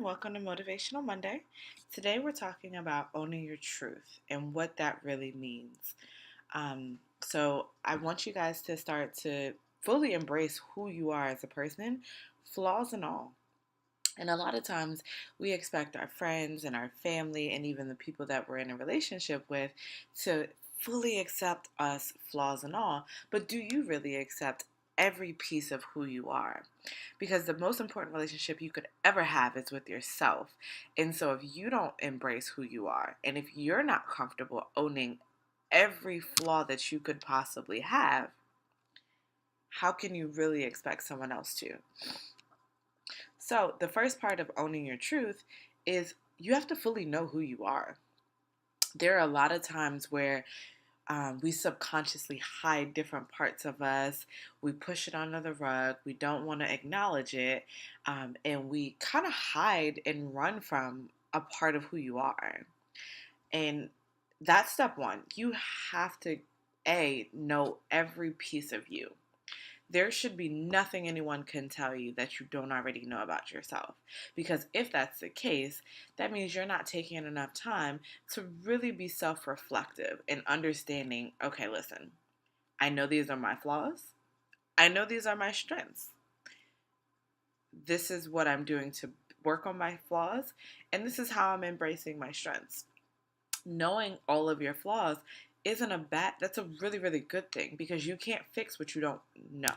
Welcome to Motivational Monday. Today we're talking about owning your truth and what that really means. So I want you guys to start to fully embrace who you are as a person, flaws and all. And a lot of times we expect our friends and our family and even the people that we're in a relationship with to fully accept us, flaws and all. But do you really accept every piece of who you are? Because the most important relationship you could ever have is with yourself. And so if you don't embrace who you are, and if you're not comfortable owning every flaw that you could possibly have, how can you really expect someone else to? So, the first part of owning your truth is you have to fully know who you are. There are a lot of times where we subconsciously hide different parts of us. We push it under the rug. We don't want to acknowledge it. And we kind of hide and run from a part of who you are. And that's step one. You have to, know every piece of you. There should be nothing anyone can tell you that you don't already know about yourself. Because if that's the case, that means you're not taking enough time to really be self reflective and understanding okay, listen, I know these are my flaws, I know these are my strengths. This is what I'm doing to work on my flaws, and this is how I'm embracing my strengths. Knowing all of your flaws isn't a bad, that's a really, really good thing because you can't fix what you don't know.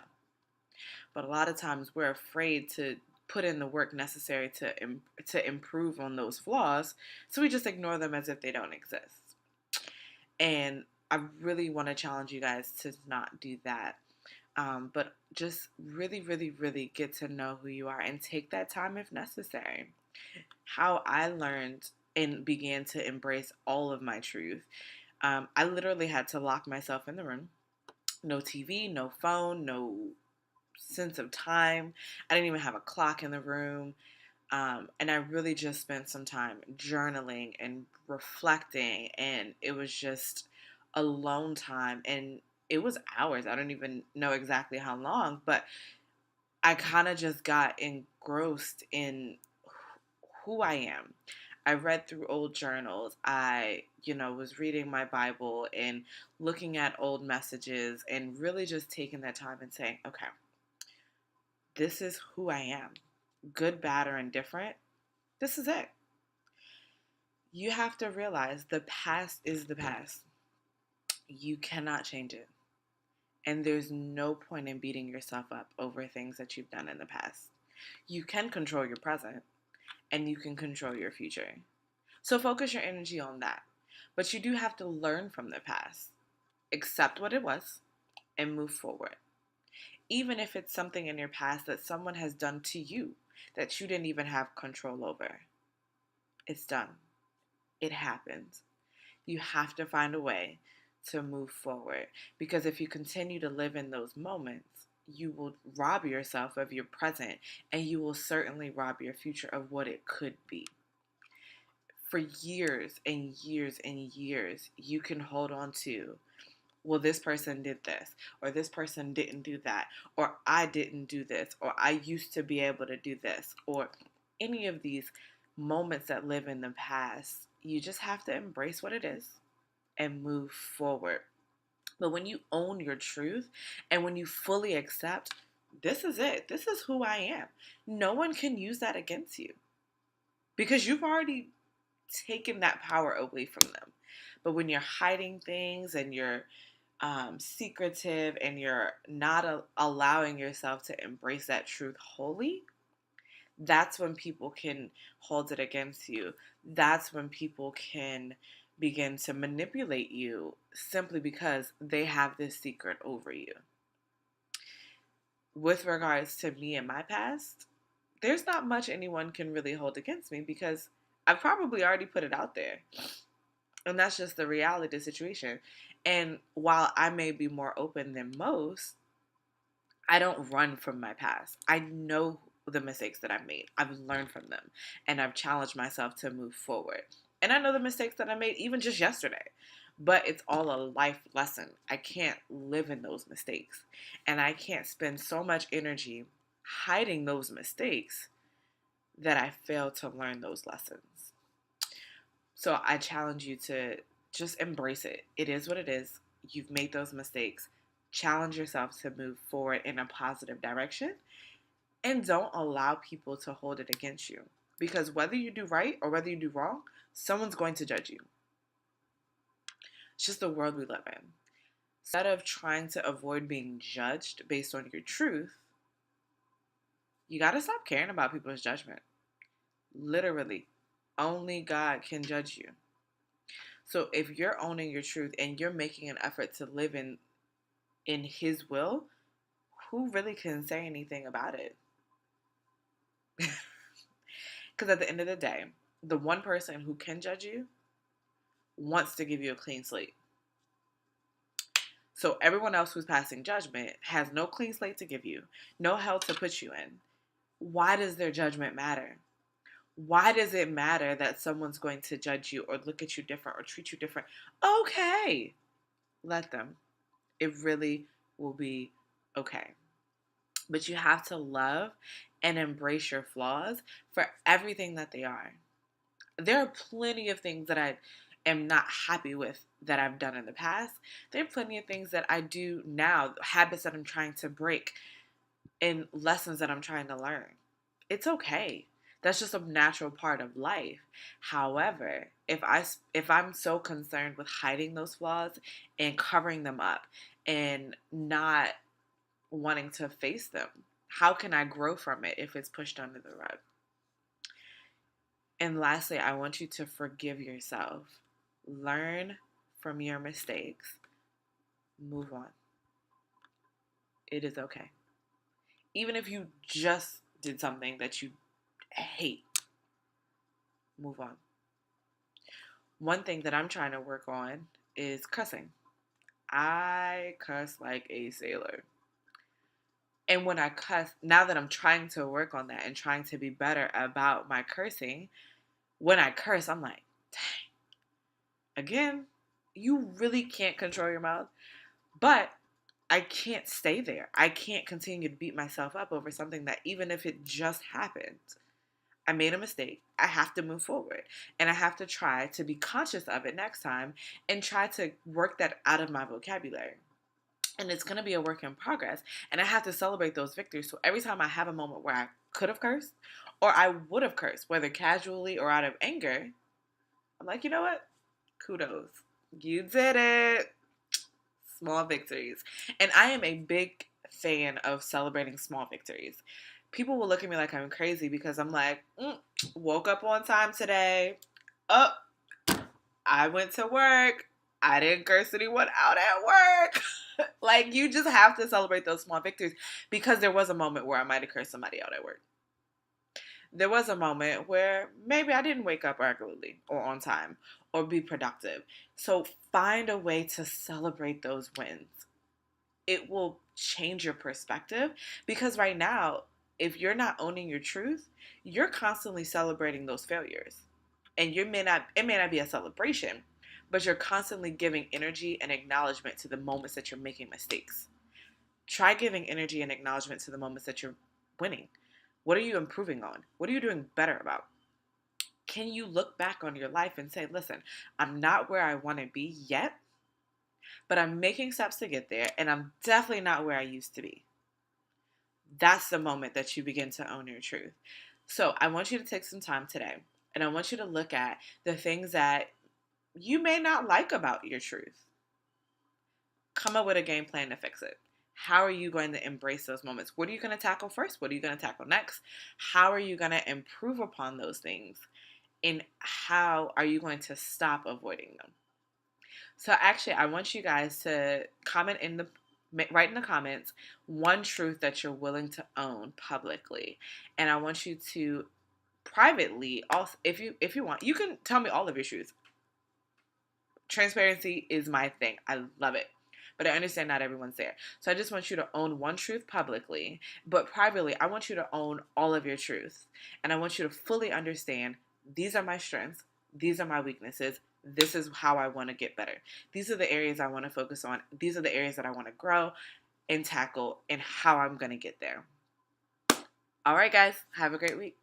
But a lot of times we're afraid to put in the work necessary to improve on those flaws, so we just ignore them as if they don't exist. And I really want to challenge you guys to not do that. But just really, really, really get to know who you are and take that time if necessary. How I learned and began to embrace all of my truth. I literally had to lock myself in the room. No TV, no phone, no sense of time. I didn't even have a clock in the room. And I really just spent some time journaling and reflecting. And it was just alone time. And it was hours. I don't even know exactly how long, but I kind of just got engrossed in who I am. I read through old journals. I, was reading my Bible and looking at old messages and really just taking that time and saying, okay, this is who I am. Good, bad, or indifferent. This is it. You have to realize the past is the past. You cannot change it. And there's no point in beating yourself up over things that you've done in the past. You can control your present and you can control your future. So focus your energy on that. But you do have to learn from the past, accept what it was, and move forward. Even if it's something in your past that someone has done to you that you didn't even have control over. It's done. It happens. You have to find a way to move forward because if you continue to live in those moments, you will rob yourself of your present and you will certainly rob your future of what it could be. For years and years and years, you can hold on to, well, this person did this, or this person didn't do that, or I didn't do this, or I used to be able to do this, or any of these moments that live in the past. You just have to embrace what it is and move forward. But when you own your truth and when you fully accept, this is it, this is who I am, no one can use that against you because you've already taken that power away from them. But when you're hiding things and you're secretive and you're not allowing yourself to embrace that truth wholly, that's when people can hold it against you. That's when people can begin to manipulate you simply because they have this secret over you. With regards to me and my past, there's not much anyone can really hold against me because I've probably already put it out there. And that's just the reality of the situation. And while I may be more open than most, I don't run from my past. I know the mistakes that I've made. I've learned from them. And I've challenged myself to move forward. And I know the mistakes that I made even just yesterday. But it's all a life lesson. I can't live in those mistakes. And I can't spend so much energy hiding those mistakes that I failed to learn those lessons. So I challenge you to just embrace it. It is what it is. You've made those mistakes. Challenge yourself to move forward in a positive direction and don't allow people to hold it against you. Because whether you do right or whether you do wrong, someone's going to judge you. It's just the world we live in. Instead of trying to avoid being judged based on your truth, you got to stop caring about people's judgment. Literally, only God can judge you. So if you're owning your truth and you're making an effort to live in his will, who really can say anything about it? Because at the end of the day, the one person who can judge you wants to give you a clean slate. So everyone else who's passing judgment has no clean slate to give you, no hell to put you in. Why does their judgment matter? Why does it matter that someone's going to judge you or look at you different or treat you different? Okay, let them. It really will be okay. But you have to love and embrace your flaws for everything that they are. There are plenty of things that I am not happy with that I've done in the past. There are plenty of things that I do now, habits that I'm trying to break, and lessons that I'm trying to learn. It's okay. That's just a natural part of life. However, if I'm so concerned with hiding those flaws and covering them up and not wanting to face them, how can I grow from it if it's pushed under the rug? And lastly, I want you to forgive yourself. Learn from your mistakes. Move on. It is okay. Even if you just did something that you hate, move on. One thing that I'm trying to work on is cussing. I cuss like a sailor. And when I cuss, now that I'm trying to work on that and trying to be better about my cursing, when I curse, I'm like, dang, again, you really can't control your mouth. But I can't stay there. I can't continue to beat myself up over something that, even if it just happened, I made a mistake. I have to move forward. And I have to try to be conscious of it next time and try to work that out of my vocabulary. And it's going to be a work in progress. And I have to celebrate those victories. So every time I have a moment where I could have cursed or I would have cursed, whether casually or out of anger, I'm like, you know what? Kudos. You did it. Small victories. And I am a big fan of celebrating small victories. People will look at me like I'm crazy because I'm like, woke up on time today. Oh, I went to work. I didn't curse anyone out at work. Like, you just have to celebrate those small victories because there was a moment where I might have cursed somebody out at work. There was a moment where maybe I didn't wake up regularly or on time or be productive. So find a way to celebrate those wins. It will change your perspective because right now, if you're not owning your truth, you're constantly celebrating those failures. And it may not be a celebration, but you're constantly giving energy and acknowledgement to the moments that you're making mistakes. Try giving energy and acknowledgement to the moments that you're winning. What are you improving on? What are you doing better about? Can you look back on your life and say, listen, I'm not where I want to be yet, but I'm making steps to get there, and I'm definitely not where I used to be. That's the moment that you begin to own your truth. So I want you to take some time today, and I want you to look at the things that you may not like about your truth. Come up with a game plan to fix it. How are you going to embrace those moments? What are you going to tackle first? What are you going to tackle next? How are you going to improve upon those things? And how are you going to stop avoiding them? So actually, I want you guys to write in the comments one truth that you're willing to own publicly, and I want you to privately also, if you want, you can tell me all of your truths. Transparency is my thing. I love it. But I understand not everyone's there. So I just want you to own one truth publicly, but privately, I want you to own all of your truths. And I want you to fully understand these are my strengths, these are my weaknesses, this is how I want to get better. These are the areas I want to focus on. These are the areas that I want to grow and tackle and how I'm going to get there. All right, guys, have a great week.